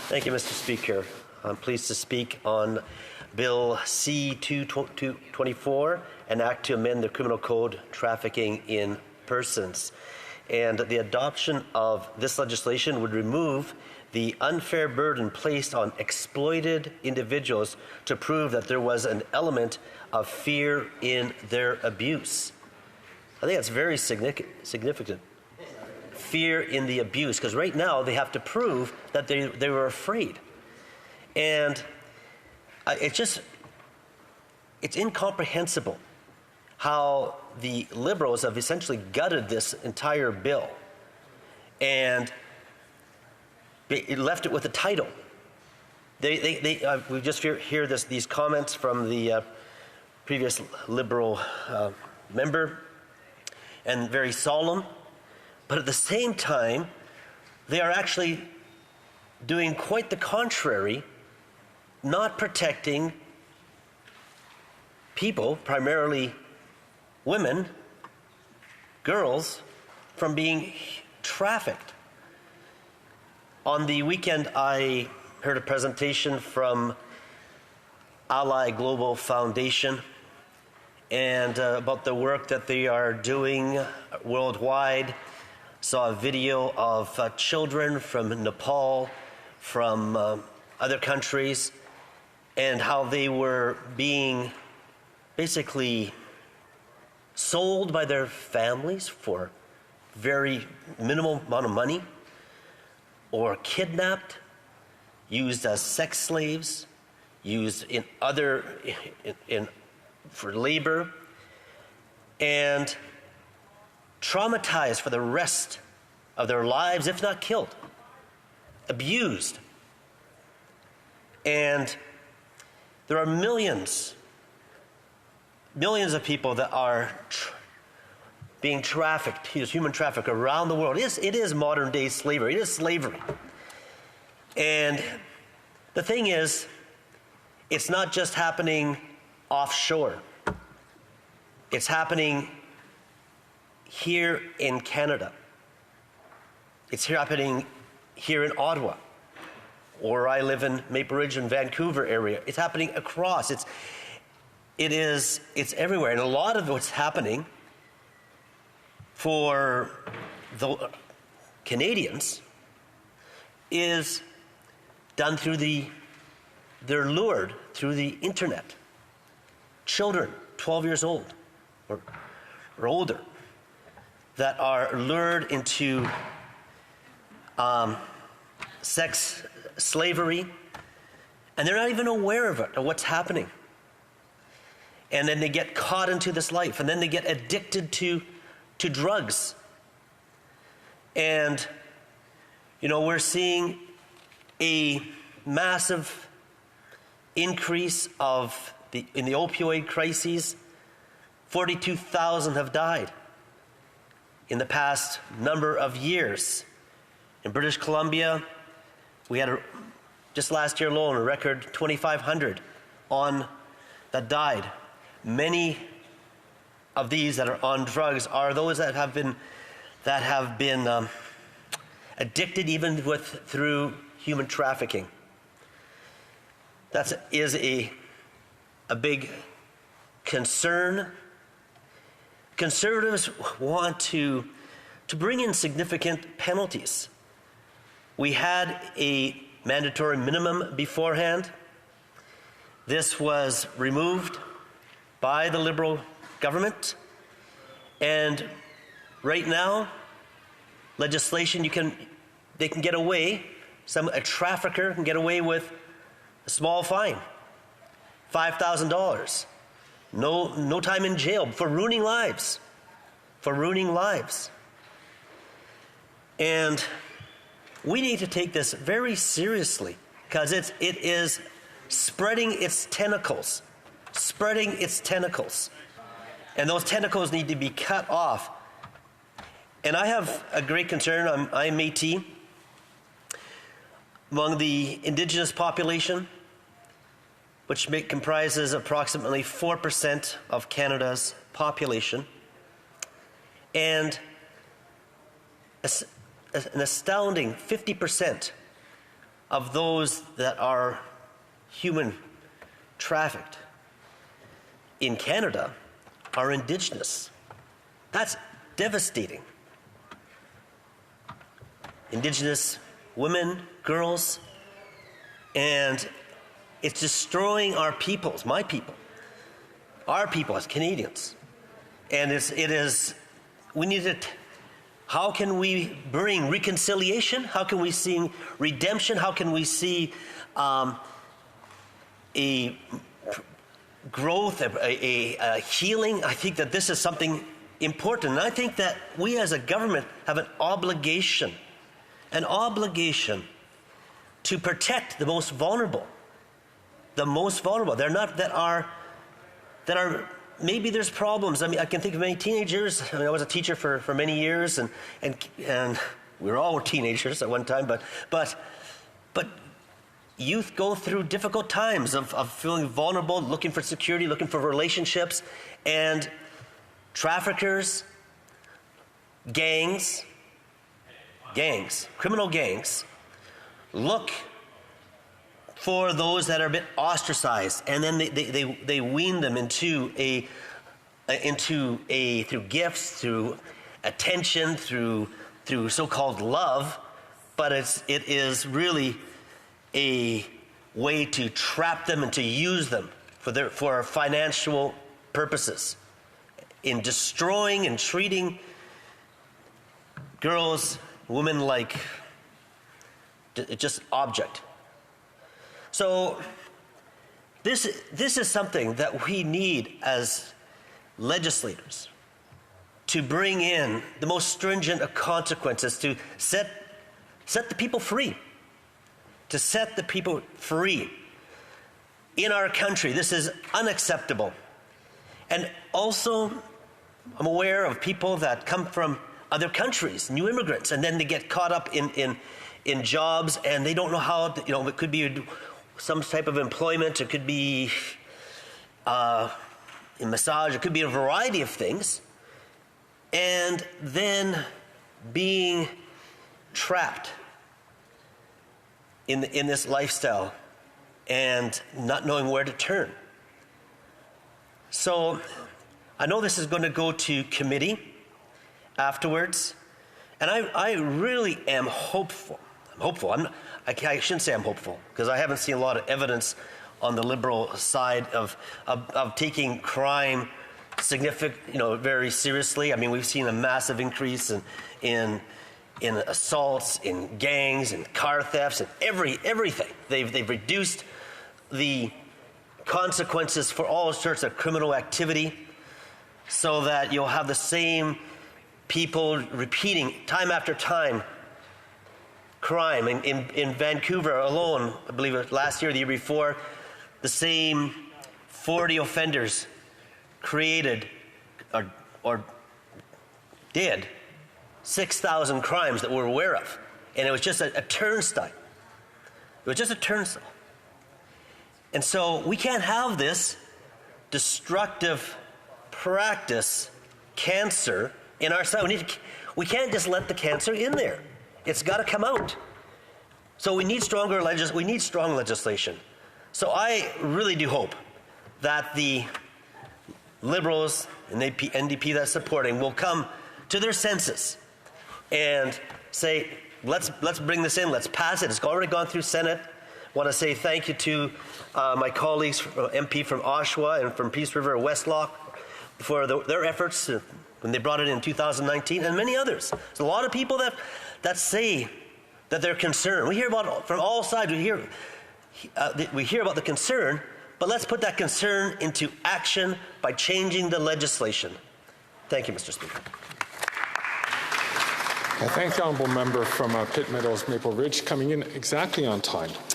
Thank you, Mr. Speaker. I'm pleased to speak on Bill C-224, an act to amend the Criminal Code, trafficking in persons. And the adoption of this legislation would remove the unfair burden placed on exploited individuals to prove that there was an element of fear in their abuse. I think that's very significant. Fear in the abuse, because right now they have to prove that they were afraid. And it's incomprehensible how the Liberals have essentially gutted this entire bill and left it with a title. We just hear these comments from the previous Liberal member, and very solemn. But at the same time, they are actually doing quite the contrary, not protecting people, primarily women, girls, from being trafficked. On the weekend, I heard a presentation from Ally Global Foundation and about the work that they are doing worldwide. Saw a video of children from Nepal, from other countries, and how they were being basically sold by their families for very minimal amount of money, or kidnapped, used as sex slaves, used for labor, and traumatized for the rest of their lives, if not killed, abused. And there are millions of people that are being trafficked, human trafficked around the world. It is modern day slavery. It is slavery. And the thing is, it's not just happening offshore. It's happening here in Canada. It's happening here in Ottawa, or I live in Maple Ridge and Vancouver area. It's happening across. It's everywhere. And a lot of what's happening for the Canadians is done they're lured through the internet. Children, 12 years old or older, that are lured into sex slavery, and they're not even aware of it, of what's happening. And then they get caught into this life, and then they get addicted to drugs. And, we're seeing a massive increase in the opioid crises. 42,000 have died in the past number of years. In British Columbia, we had just last year alone a record 2,500 that died. Many of these that are on drugs are those that have been addicted even through human trafficking. That is a big concern. Conservatives want to bring in significant penalties. We had a mandatory minimum beforehand. This was removed by the Liberal government. And right now, legislation, they can get away, a trafficker can get away with a small fine, $5,000. No time in jail for ruining lives. And we need to take this very seriously, because it is spreading its tentacles. And those tentacles need to be cut off. And I have a great concern. I'm Métis. Among the Indigenous population, which comprises approximately 4% of Canada's population, and an astounding 50% of those that are human trafficked in Canada are Indigenous. That's devastating. Indigenous women, girls, and it's destroying our peoples, my people, our people as Canadians. And we need to, how can we bring reconciliation? How can we see redemption? How can we see a growth, a healing? I think that this is something important. And I think that we as a government have an obligation to protect the most vulnerable. The most vulnerable. They're not that are maybe there's problems. I mean, I can think of many teenagers. I mean, I was a teacher for many years, and we were all teenagers at one time. But youth go through difficult times of feeling vulnerable, looking for security, looking for relationships, and traffickers, criminal gangs, look for those that are a bit ostracized, and then they wean them into through gifts, through attention, through so-called love, but it is really a way to trap them and to use them for financial purposes, in destroying and treating girls, women like just object. So this is something that we need as legislators, to bring in the most stringent of consequences, to set the people free. To set the people free. In our country, this is unacceptable. And also, I'm aware of people that come from other countries, new immigrants, and then they get caught up in jobs, and they don't know how, it could be some type of employment, it could be in massage, it could be a variety of things, and then being trapped in this lifestyle and not knowing where to turn. So I know this is going to go to committee afterwards, and I really am hopeful. I shouldn't say I'm hopeful, because I haven't seen a lot of evidence on the Liberal side of taking crime very seriously. I mean, we've seen a massive increase in assaults, in gangs, in car thefts, and everything. They've reduced the consequences for all sorts of criminal activity, so that you'll have the same people repeating time after time crime. In Vancouver alone, I believe it was last year, the year before, the same 40 offenders created or did 6,000 crimes that we're aware of. And it was just a turnstile. It was just a turnstile. And so we can't have this destructive practice, cancer, in our society. We can't just let the cancer in there. It's got to come out. So we need strong legislation. So I really do hope that the Liberals and the NDP that's supporting will come to their senses and say, let's bring this in, let's pass it. It's already gone through Senate. I want to say thank you to my colleagues, MP from Ottawa and from Peace River, Westlock, for their efforts when they brought it in 2019, and many others. There's a lot of people that say that they're concerned. We hear about from all sides. We hear about the concern, but let's put that concern into action by changing the legislation. Thank you, Mr. Speaker. I thank the honourable member from Pitt Meadows, Maple Ridge, coming in exactly on time.